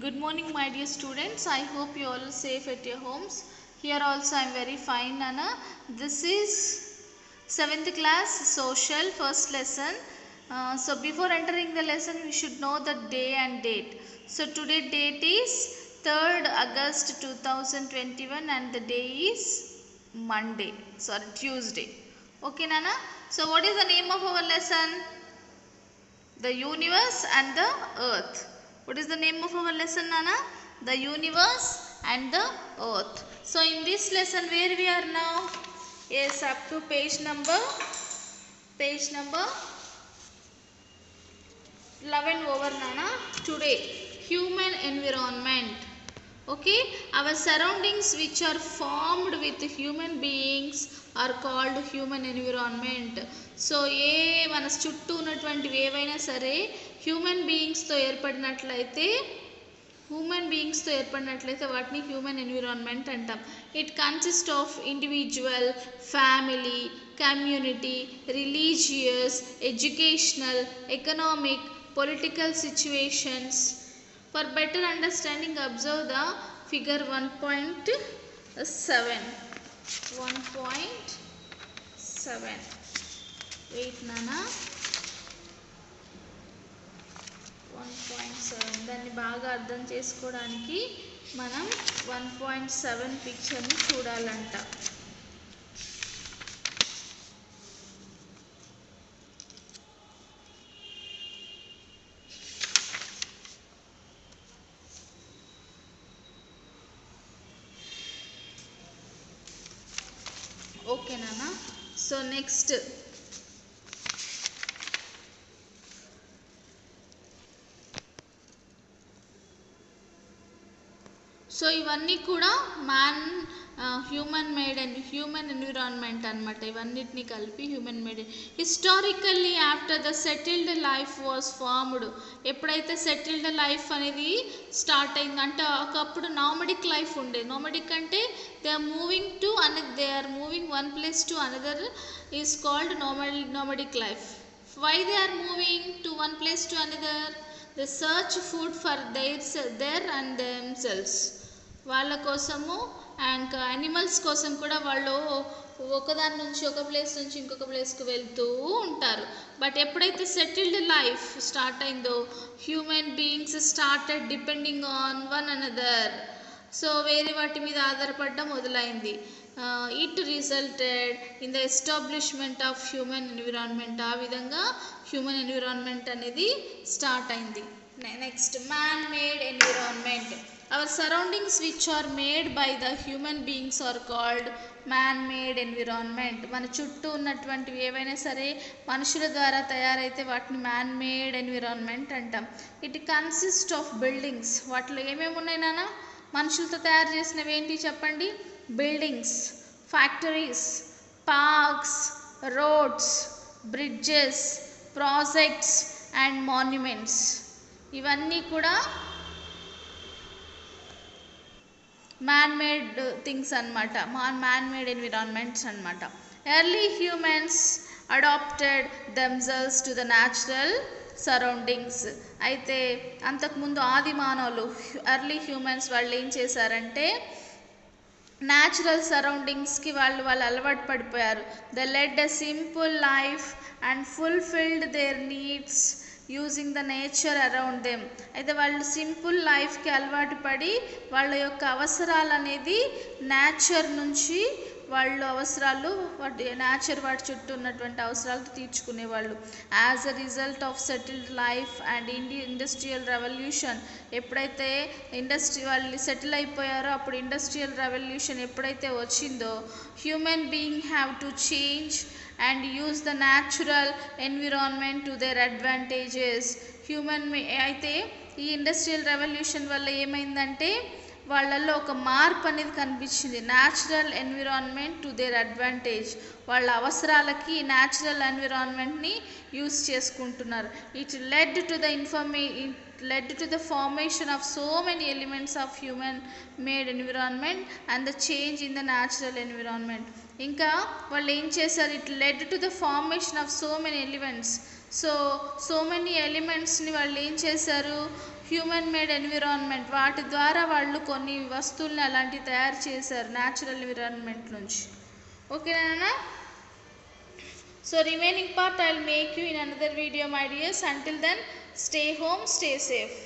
Good morning, my dear students. I hope you all are safe at your homes. Here also I am very fine, Nana. This is 7th class social first lesson. So before entering the lesson, we should know the day and date. So today date is 3rd August 2021 and the day is Tuesday. Okay, Nana. So what is the name of our lesson? The universe and the earth. What is the name of our lesson, Nana? The universe and the earth. So in this lesson where we are now? Yes, up to page number 11 over, Nana. Today, human environment. Okay, our surroundings which are formed with human beings are called human environment. So మన చుట్టూ ఉన్నటువంటివి ఏవైనా సరే human బీయింగ్స్తో ఏర్పడినట్లయితే వాటిని human environment అంటాం. It consist of individual, family, community, religious, educational, economic, political situations. For better understanding, observe the figure 1.7. 1.7. Wait, Nana. 1.7. దాన్ని బాగా అర్థం చేసుకోవడానికి మనం 1.7 పిక్చర్ని చూడాలంట. ఓకే నాన్న. సో నెక్స్ట్ ఇవన్నీ కూడా human made and human environment అనమాట. ఇవన్నిటిని కలిపి human made. Historically after the settled life was formed. ఎప్పుడైతే సెటిల్డ్ లైఫ్ అనేది స్టార్ట్ అయింది అంటే ఒకప్పుడు నామడిక్ లైఫ్ ఉండేది. నామడిక్ అంటే they are moving one place to another is called nomadic life. Why they are moving to one place to another? They search food for there and themselves. వాళ్ళ కోసము and animals కోసం కూడా వాళ్ళు ఒకదాని నుంచి ఒక ప్లేస్ నుంచి ఇంకొక ప్లేస్కి వెళ్తూ ఉంటారు. బట్ ఎప్పుడైతే సెటిల్డ్ లైఫ్ స్టార్ట్ అయిందో human beings started depending on one another. So వేరే వాటి మీద ఆధారపడడం మొదలైంది. It resulted in the establishment of human environment. ఆ విధంగా హ్యూమన్ ఎన్విరాన్మెంట్ అనేది స్టార్ట్ అయింది. Next man made environment. Our surroundings which are made by the human beings are called man-made environment. మన చుట్టూ ఉన్నటువంటివి ఏవైనా సరే మనుషుల ద్వారా తయారైతే వాటిని man-made environment అంటాం. It consist of buildings. వాటిలో ఏమేమి ఉన్నాయి నాన్న? మనుషులతో తయారు చేసినవి ఏంటి చెప్పండి? Buildings, factories, parks, roads, bridges, projects and monuments. ఇవన్నీ కూడా man-made things అనమాట, man-made environments అనమాట. Early humans adapted themselves to the natural surroundings. అయితే అంతకుముందు ఆది మానవులు ఎర్లీ హ్యూమన్స్ వాళ్ళు ఏం చేశారంటే న్యాచురల్ సరౌండింగ్స్కి వాళ్ళు అలవాటు పడిపోయారు. They led a simple life and fulfilled their needs using the nature around them. అయితే వాళ్ళు సింపుల్ లైఫ్కి అలవాటు పడి వాళ్ళ యొక్క అవసరాలు అనేది నేచర్ నుంచి నేచర్ వాటి చుట్టూ ఉన్నటువంటి అవసరాలు తీర్చుకునేవాళ్ళు. As a result of settled life and industrial revolution. ఎప్పుడైతే వాళ్ళు సెటిల్ అయిపోయారో అప్పుడు ఇండస్ట్రియల్ రెవల్యూషన్ ఎప్పుడైతే వచ్చిందో human being have to change and use the natural environment to their advantages. అయితే ఈ ఇండస్ట్రియల్ రెవల్యూషన్ వల్ల ఏమైందంటే వాళ్ళల్లో ఒక మార్పు అనేది కనిపించింది. Natural environment to their advantage. వాళ్ళ అవసరాలకి న్యాచురల్ ఎన్విరాన్మెంట్ని యూస్ చేసుకుంటున్నారు. It led to the formation of so many elements of human made environment and the change in the natural environment. ఇంకా వాళ్ళు ఏం చేశారు? It led to the formation of so many elements. So many ఎలిమెంట్స్ని వాళ్ళు ఏం చేశారు? Human made environment, వాటి ద్వారా వాళ్ళు కొన్ని వస్తువుల్ని అలాంటివి తయారు చేశారు న్యాచురల్ ఎన్విరాన్మెంట్ నుంచి. ఓకేనా? So remaining part I'll make you in another video, my dears. Until then, stay home, stay safe.